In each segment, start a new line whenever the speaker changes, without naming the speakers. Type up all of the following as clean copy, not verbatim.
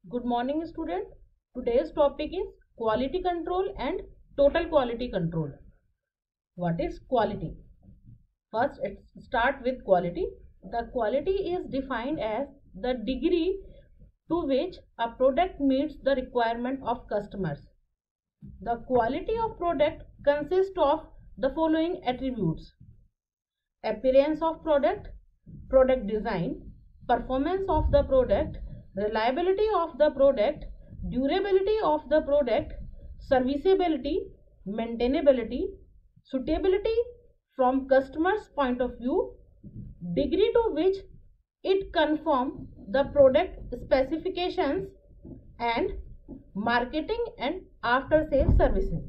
Good morning, student. Today's topic is quality control and total quality control. What is quality? First, let's start with quality. The quality is defined as the degree to which a product meets the requirement of customers. The quality of product consists of the following attributes: appearance of product, product design, performance of the product, reliability of the product, durability of the product, serviceability, maintainability, suitability from customer's point of view, degree to which it conforms the product specifications, and marketing and after sales services.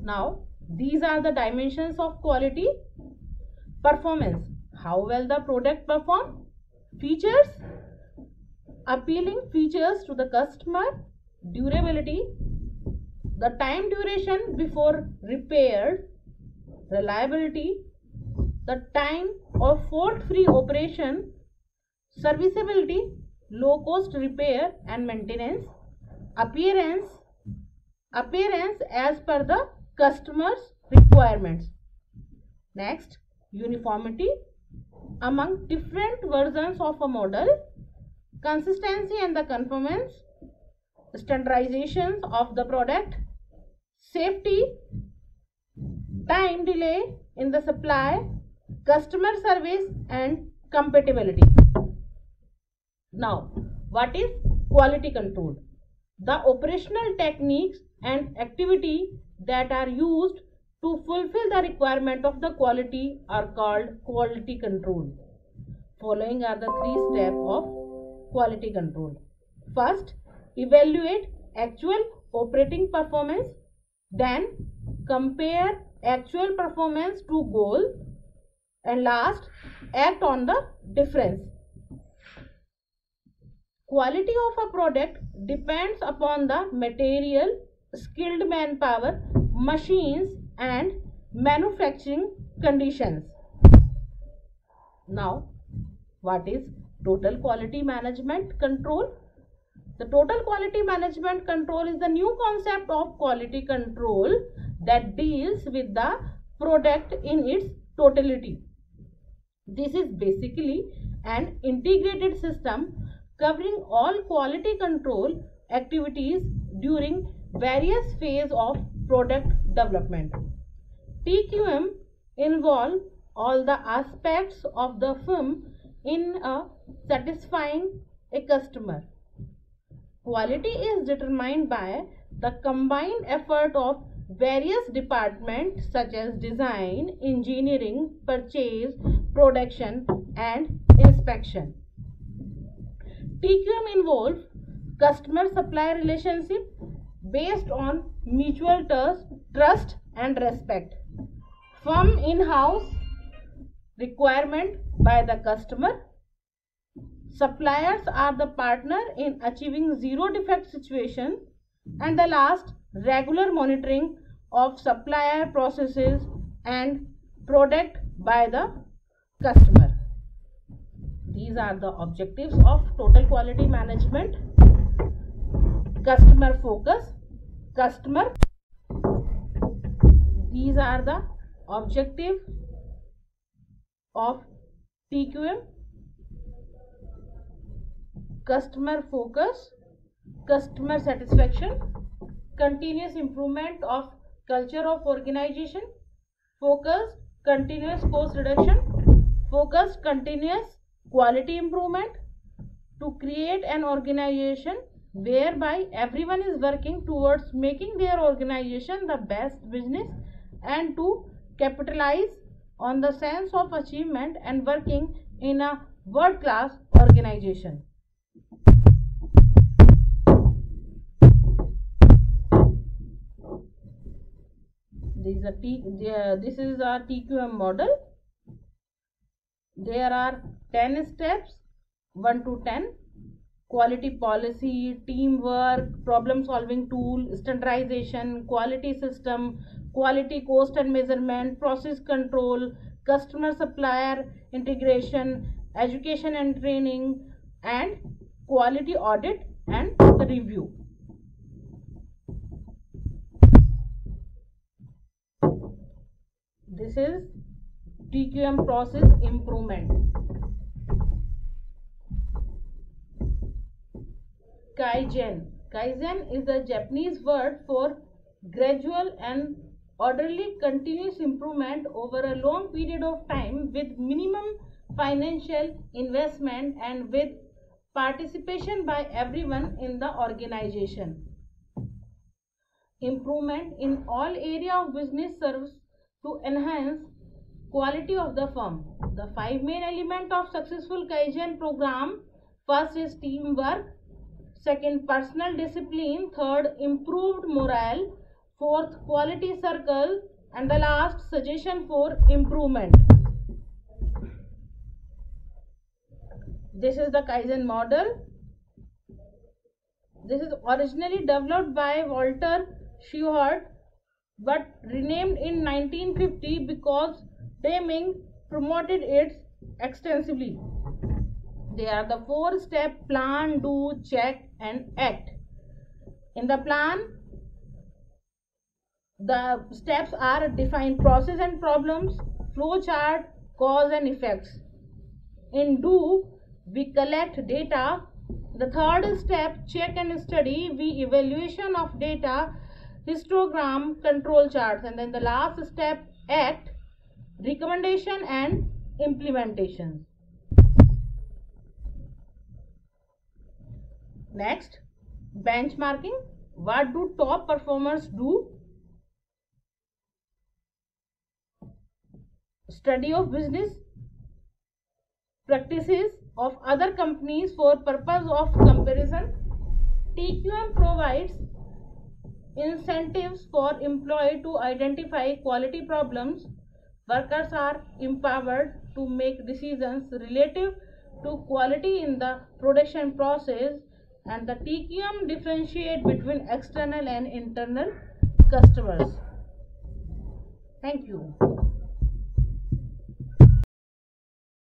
Now, these are the dimensions of quality. Performance: how well the product performs. Features: appealing features to the customer. Durability: the time duration before repaired. Reliability: the time of fault-free operation. Serviceability: low cost repair and maintenance. Appearance as per the customer's requirements. Next, uniformity among different versions of a model. Consistency and the conformance. Standardization of the product. Safety, time delay in the supply, customer service and compatibility. Now, what is quality control? The operational techniques and activity that are used to fulfill the requirement of the quality are called quality control. Following are the 3 steps of quality control. First, evaluate actual operating performance. Then, compare actual performance to goal. And last, act on the difference. Quality of a product depends upon the material, skilled manpower, machines and manufacturing conditions. Now, what is total quality management control? The total quality management control is the new concept of quality control that deals with the product in its totality. This is basically an integrated system covering all quality control activities during various phases of product development. TQM involves all the aspects of the firm in satisfying a customer. Quality is determined by the combined effort of various departments such as design, engineering, purchase, production and inspection. TQM involves customer-supplier relationship based on mutual trust and respect. Firm in-house requirement by the customer. Suppliers are the partner in achieving zero defect situation. And the last, regular monitoring of supplier processes and product by the customer. These are the objectives of total quality management. Customer focus. These are the objectives of TQM. Customer focus, customer satisfaction, continuous improvement of culture of organization, focus, continuous cost reduction, focus, continuous quality improvement, to create an organization whereby everyone is working towards making their organization the best business and to capitalize on the sense of achievement and working in a world-class organization. This is our TQM model. There are 10 steps, 1 to 10. Quality policy, teamwork, problem solving tool, standardization, quality system, quality cost and measurement, process control, customer supplier integration, education and training, and quality audit and review. This is TQM process improvement. Kaizen. Kaizen is a Japanese word for gradual and orderly continuous improvement over a long period of time with minimum financial investment and with participation by everyone in the organization. Improvement in all area of business serves to enhance quality of the firm. The 5 main elements of successful Kaizen program: first is teamwork, second personal discipline, third improved morale, fourth quality circle, and the last suggestion for improvement. This is the Kaizen model. This is originally developed by Walter Shewhart but renamed in 1950 because Deming promoted it extensively. They are the 4-step plan, do, check, and act. In the plan, the steps are define process and problems, flow chart, cause and effects. In do, we collect data. The third step, check and study, we evaluation of data, histogram, control charts. And then the last step, act, recommendation and implementation. Next, benchmarking. What do top performers do? Study of business practices of other companies for purpose of comparison. TQM provides incentives for employee to identify quality problems. Workers are empowered to make decisions relative to quality in the production process, and the TQM differentiate between external and internal customers. Thank you.